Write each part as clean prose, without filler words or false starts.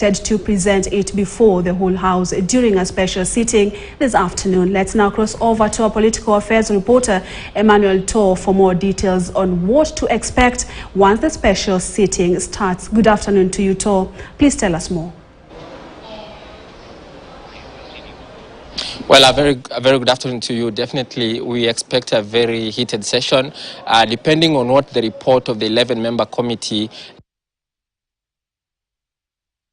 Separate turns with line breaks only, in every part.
to present it before the whole House during a special sitting this afternoon. Let's now cross over to our political affairs reporter, Emmanuel Tor, for more details on what to expect once the special sitting starts. Good afternoon to you, Tor. Please tell us more.
Well, a very good afternoon to you. Definitely, we expect a very heated session, depending on what the report of the 11-member committee,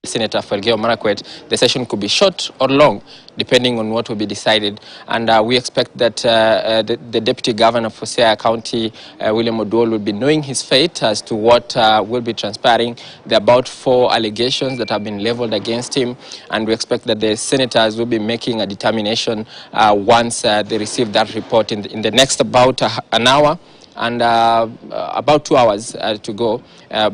Senator Felgeo Marakwet, the session could be short or long, depending on what will be decided. And we expect that the Deputy Governor for Siaya County, William Oduol, will be knowing his fate as to what will be transpiring. There are about 4 allegations that have been leveled against him, and we expect that the senators will be making a determination once they receive that report in the next about an hour. And about 2 hours to go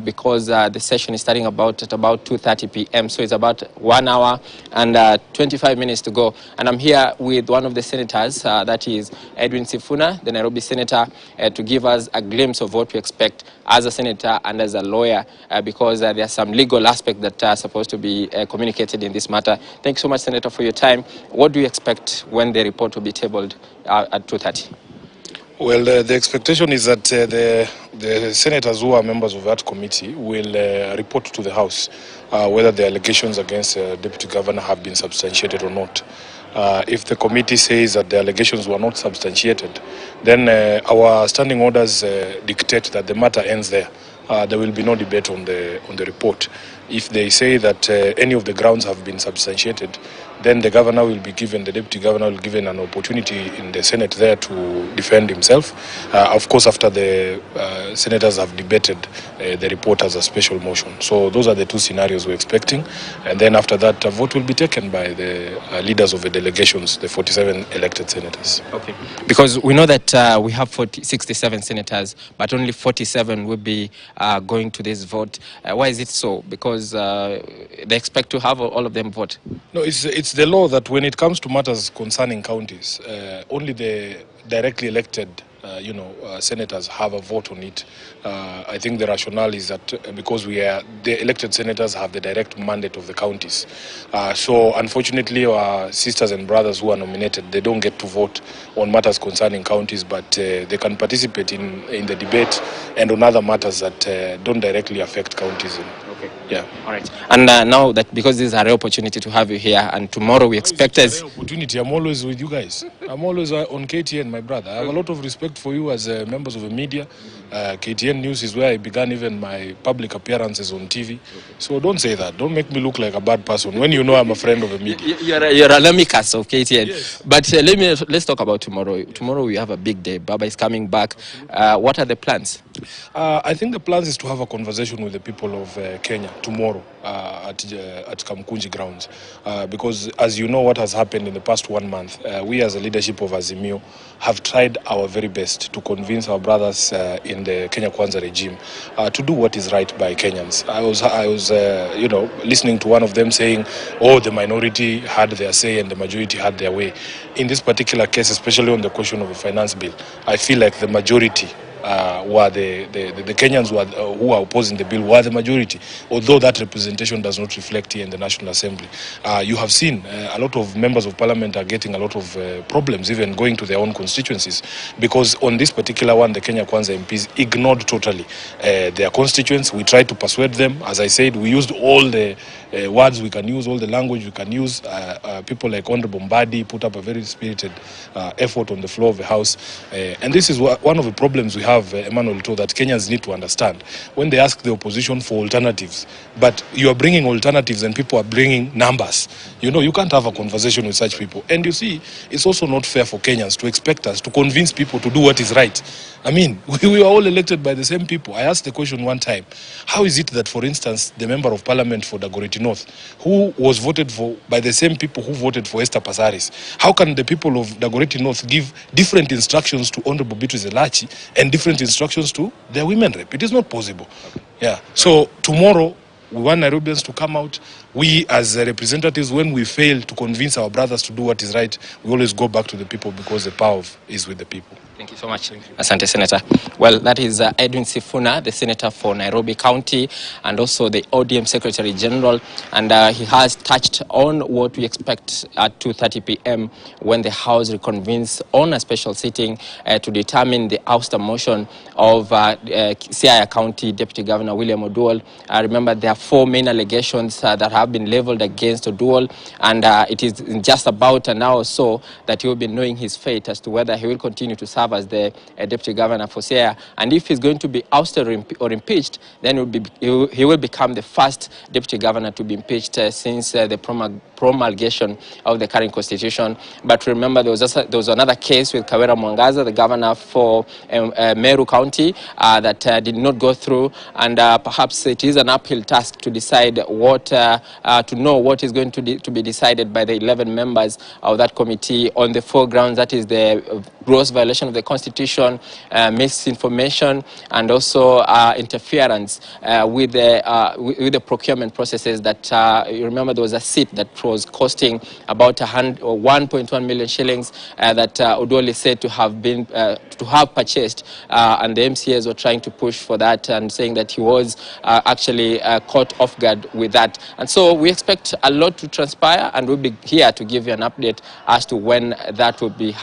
because the session is starting at about 2:30 p.m. So it's about 1 hour and 25 minutes to go. And I'm here with one of the senators, that is Edwin Sifuna, the Nairobi senator, to give us a glimpse of what we expect as a senator and as a lawyer, because there are some legal aspects that are supposed to be communicated in this matter. Thank you so much, Senator, for your time. What do you expect when the report will be tabled at 2:30?
Well, the expectation is that the senators who are members of that committee will report to the House whether the allegations against the Deputy Governor have been substantiated or not. If the committee says that the allegations were not substantiated, then our standing orders dictate that the matter ends there. There will be no debate on the report. If they say that any of the grounds have been substantiated, then the governor will be given, the deputy governor will be given an opportunity in the Senate there to defend himself. Of course, after the senators have debated the report as a special motion. So those are the 2 scenarios we're expecting. And then after that, a vote will be taken by the leaders of the delegations, the 47 elected senators. Okay.
Because we know that we have 67 senators, but only 47 will be going to this vote. Why is it so? Because they expect to have all of them vote.
No, it's the law that when it comes to matters concerning counties, only the directly elected senators have a vote on it. I think the rationale is that because the elected senators have the direct mandate of the counties. So unfortunately, our sisters and brothers who are nominated, they don't get to vote on matters concerning counties, but they can participate in the debate and on other matters that don't directly affect counties.
Okay.
Yeah.
All right. And now that because this is a rare opportunity to have you here, and tomorrow we expect
as a rare opportunity. I'm always with you guys. I'm always on KTN, my brother. I have a lot of respect for you as members of the media. KTN News is where I began even my public appearances on TV. So don't say that. Don't make me look like a bad person when you know I'm a friend of the media.
You're an amicus of KTN.
Yes.
But let's talk about tomorrow. Tomorrow we have a big day. Baba is coming back. What are the plans?
I think the plans is to have a conversation with the people of Kenya tomorrow at Kamkunji grounds. Because as you know what has happened in the past 1 month, we as a leadership of Azimio have tried our very best to convince our brothers in the Kenya Kwanza regime to do what is right by Kenyans. I was listening to one of them saying, oh, the minority had their say and the majority had their way. In this particular case, especially on the question of the finance bill, I feel like the majority were the Kenyans who are opposing the bill were the majority, although that representation does not reflect here in the National Assembly. You have seen a lot of members of parliament are getting a lot of problems, even going to their own constituencies, because on this particular one, the Kenya Kwanza MPs ignored totally their constituents. We tried to persuade them. As I said, we used all the words we can use, all the language we can use. People like Honorable Mbadi put up a very spirited effort on the floor of the House. And this is one of the problems we have, Emmanuel Tor, that Kenyans need to understand. When they ask the opposition for alternatives, but you are bringing alternatives and people are bringing numbers, you can't have a conversation with such people. And you see, it's also not fair for Kenyans to expect us to convince people to do what is right. I mean, we were all elected by the same people. I asked the question one time, how is it that, for instance, the member of parliament for Dagoretti North, who was voted for by the same people who voted for Esther Passaris, how can the people of Dagoretti North give different instructions to Honorable Beatrice Elachi and different instructions to their women rep? It is not possible. Yeah. So tomorrow, we want Nairobians to come out we as representatives, when we fail to convince our brothers to do what is right, we always go back to the people because the power is with the people.
Thank you so much. Asante, Senator. Well, that is Edwin Sifuna, the Senator for Nairobi County, and also the ODM Secretary General. And he has touched on what we expect at 2:30 p.m. when the House reconvenes on a special sitting to determine the ouster motion of Siaya County Deputy Governor William Oduol. Remember, there are 4 main allegations that have been leveled against Oduol, and it is in just about an hour or so that he will be knowing his fate as to whether he will continue to serve as the Deputy Governor for Siaya. And if he's going to be ousted or impeached, then he will become the first Deputy Governor to be impeached since the promulgation of the current constitution. But remember, there was another case with Kawera Mwangaza, the governor for Meru County, that did not go through, and perhaps it is an uphill task to decide what, to know what is going to be decided by the 11 members of that committee on the 4 grounds. That is the gross violation of the Constitution, misinformation, and also interference with the procurement processes. That you remember, there was a seat that was costing about 1.1 million shillings that Oduol is said to have purchased, and the MCAs were trying to push for that and saying that he was actually caught off guard with that. And so we expect a lot to transpire, and we'll be here to give you an update as to when that will be happening.